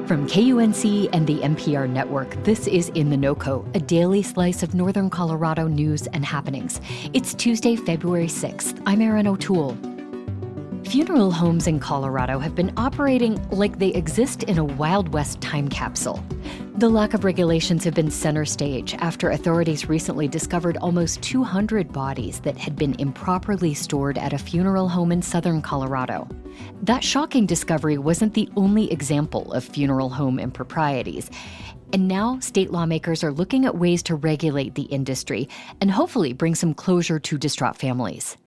From KUNC and the NPR network, this is In the NoCo, a daily slice of Northern Colorado news and happenings. It's Tuesday, February 6th. I'm Erin O'Toole. Funeral homes in Colorado have been operating like they exist in a Wild West time capsule. The lack of regulations have been center stage after authorities recently discovered almost 200 bodies that had been improperly stored at a funeral home in southern Colorado. That shocking discovery wasn't the only example of funeral home improprieties. And now state lawmakers are looking at ways to regulate the industry and hopefully bring some closure to distraught families.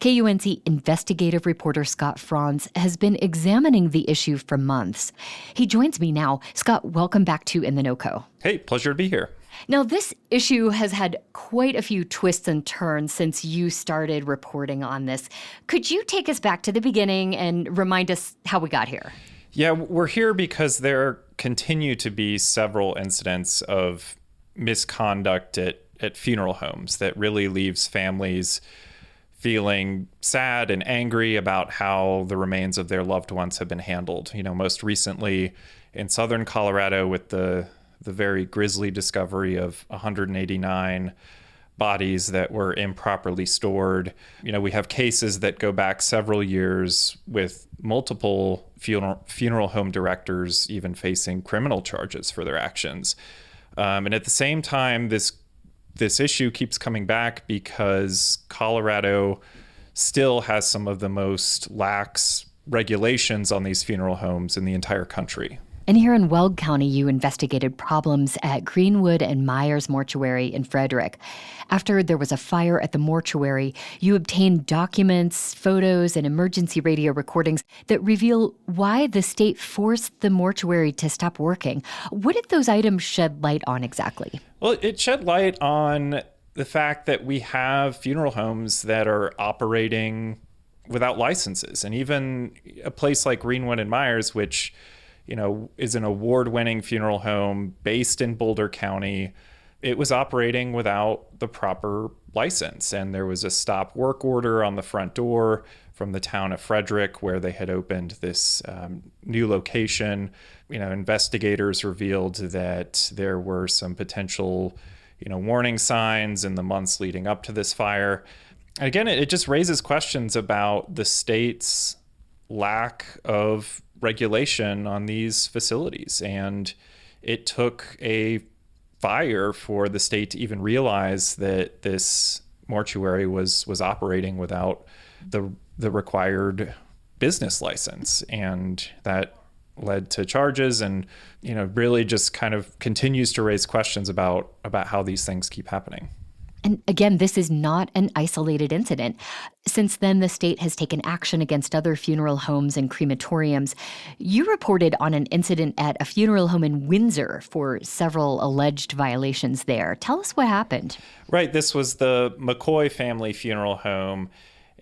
KUNC investigative reporter Scott Franz has been examining the issue for months. He joins me now. Scott, welcome back to In the NoCo. Hey, pleasure to be here. Now, this issue has had quite a few twists and turns since you started reporting on this. Could you take us back to the beginning and remind us how we got here? Yeah, we're here because there continue to be several incidents of misconduct at funeral homes that really leaves families feeling sad and angry about how the remains of their loved ones have been handled. You know, most recently in southern Colorado with the very grisly discovery of 189 bodies that were improperly stored. You know, we have cases that go back several years with multiple funeral home directors even facing criminal charges for their actions. And at the same time, this issue keeps coming back because Colorado still has some of the most lax regulations on these funeral homes in the entire country. And here in Weld County, you investigated problems at Greenwood and Myers Mortuary in Frederick. After there was a fire at the mortuary, you obtained documents, photos, and emergency radio recordings that reveal why the state forced the mortuary to stop working. What did those items shed light on exactly? Well, it shed light on the fact that we have funeral homes that are operating without licenses. And even a place like Greenwood and Myers, which is an award-winning funeral home based in Boulder County, it was operating without the proper license. And there was a stop work order on the front door from the town of Frederick where they had opened this new location. Investigators revealed that there were some potential, warning signs in the months leading up to this fire. Again, it just raises questions about the state's lack of regulation on these facilities. And it took a fire for the state to even realize that this mortuary was operating without the required business license. And that led to charges and, really just kind of continues to raise questions about how these things keep happening. And again, this is not an isolated incident. Since then, the state has taken action against other funeral homes and crematoriums. You reported on an incident at a funeral home in Windsor for several alleged violations there. Tell us what happened. Right. This was the McCoy family funeral home,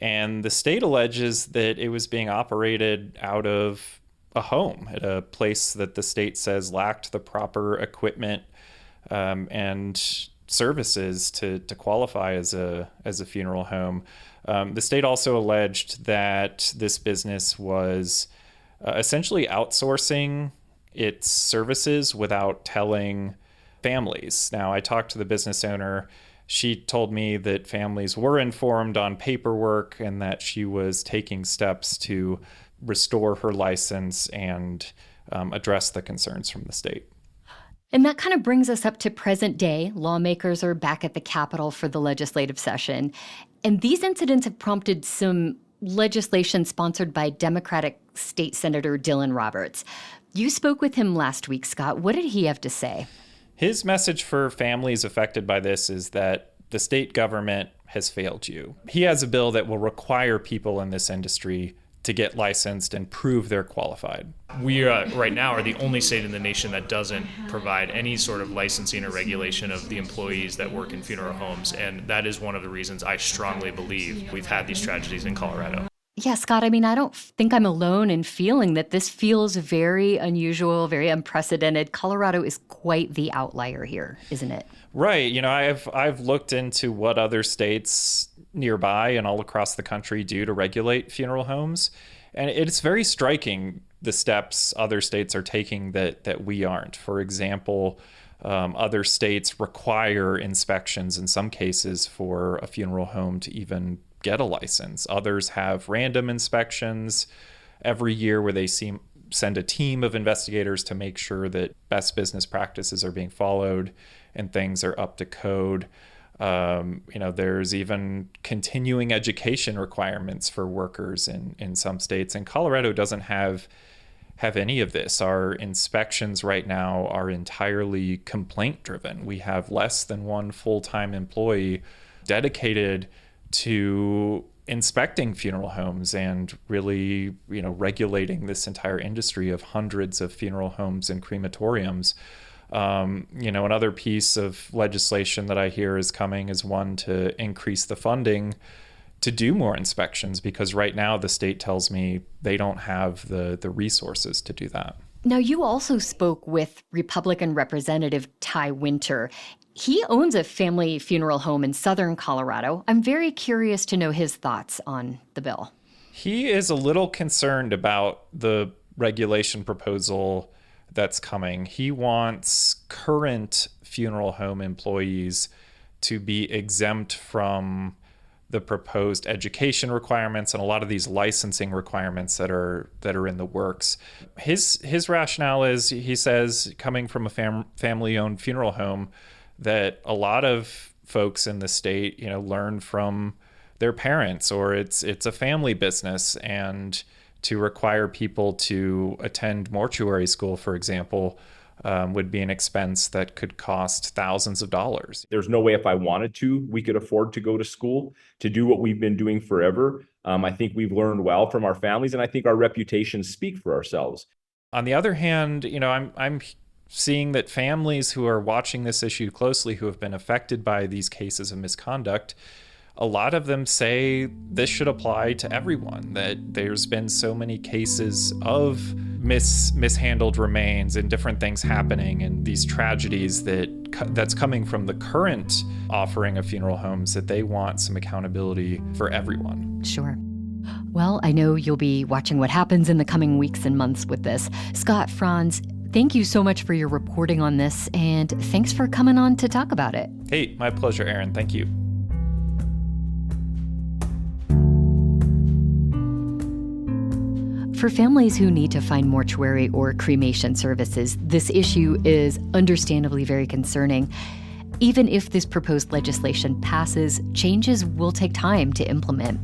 and the state alleges that it was being operated out of a home at a place that the state says lacked the proper equipment and services to qualify as a funeral home. The state also alleged that this business was essentially outsourcing its services without telling families. Now, I talked to the business owner. She told me that families were informed on paperwork and that she was taking steps to restore her license and address the concerns from the state. And that kind of brings us up to present day. Lawmakers are back at the Capitol for the legislative session. And these incidents have prompted some legislation sponsored by Democratic State Senator Dylan Roberts. You spoke with him last week, Scott. What did he have to say? His message for families affected by this is that the state government has failed you. He has a bill that will require people in this industry to get licensed and prove they're qualified. We right now are the only state in the nation that doesn't provide any sort of licensing or regulation of the employees that work in funeral homes. And that is one of the reasons I strongly believe we've had these tragedies in Colorado. Yeah, Scott, I mean, I don't think I'm alone in feeling that this feels very unusual, very unprecedented. Colorado is quite the outlier here, isn't it? Right. I've looked into what other states nearby and all across the country do to regulate funeral homes. And it's very striking the steps other states are taking that we aren't. For example, other states require inspections in some cases for a funeral home to even get a license. Others have random inspections every year where they send a team of investigators to make sure that best business practices are being followed and things are up to code. There's even continuing education requirements for workers in some states, and Colorado doesn't have any of this. Our inspections right now are entirely complaint driven. We have less than one full-time employee dedicated to inspecting funeral homes and really, regulating this entire industry of hundreds of funeral homes and crematoriums. Another piece of legislation that I hear is coming is one to increase the funding to do more inspections, because right now the state tells me they don't have the resources to do that. Now, you also spoke with Republican Representative Ty Winter. He owns a family funeral home in southern Colorado. I'm very curious to know his thoughts on the bill. He is a little concerned about the regulation proposal that's coming. He wants current funeral home employees to be exempt from the proposed education requirements and a lot of these licensing requirements that are in the works. His rationale is, he says, coming from a family-owned funeral home, that a lot of folks in the state, learn from their parents, or it's a family business, and to require people to attend mortuary school, for example, would be an expense that could cost thousands of dollars. There's no way, if I wanted to, we could afford to go to school to do what we've been doing forever. I think we've learned well from our families, and I think our reputations speak for ourselves. On the other hand, I'm seeing that families who are watching this issue closely, who have been affected by these cases of misconduct, a lot of them say this should apply to everyone, that there's been so many cases of mishandled remains and different things happening and these tragedies that's coming from the current offering of funeral homes, that they want some accountability for everyone. Sure. Well, I know you'll be watching what happens in the coming weeks and months with this. Scott Franz, thank you so much for your reporting on this, and thanks for coming on to talk about it. Hey, my pleasure, Erin. Thank you. For families who need to find mortuary or cremation services, this issue is understandably very concerning. Even if this proposed legislation passes, changes will take time to implement.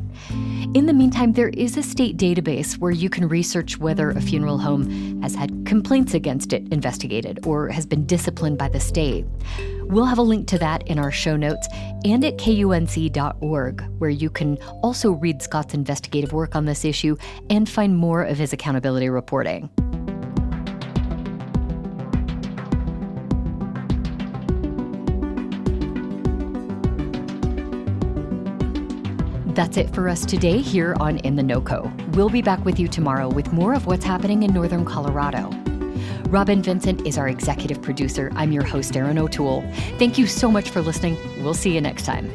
In the meantime, there is a state database where you can research whether a funeral home has had complaints against it investigated or has been disciplined by the state. We'll have a link to that in our show notes and at KUNC.org, where you can also read Scott's investigative work on this issue and find more of his accountability reporting. That's it for us today here on In the NoCo. We'll be back with you tomorrow with more of what's happening in northern Colorado. Robin Vincent is our executive producer. I'm your host, Erin O'Toole. Thank you so much for listening. We'll see you next time.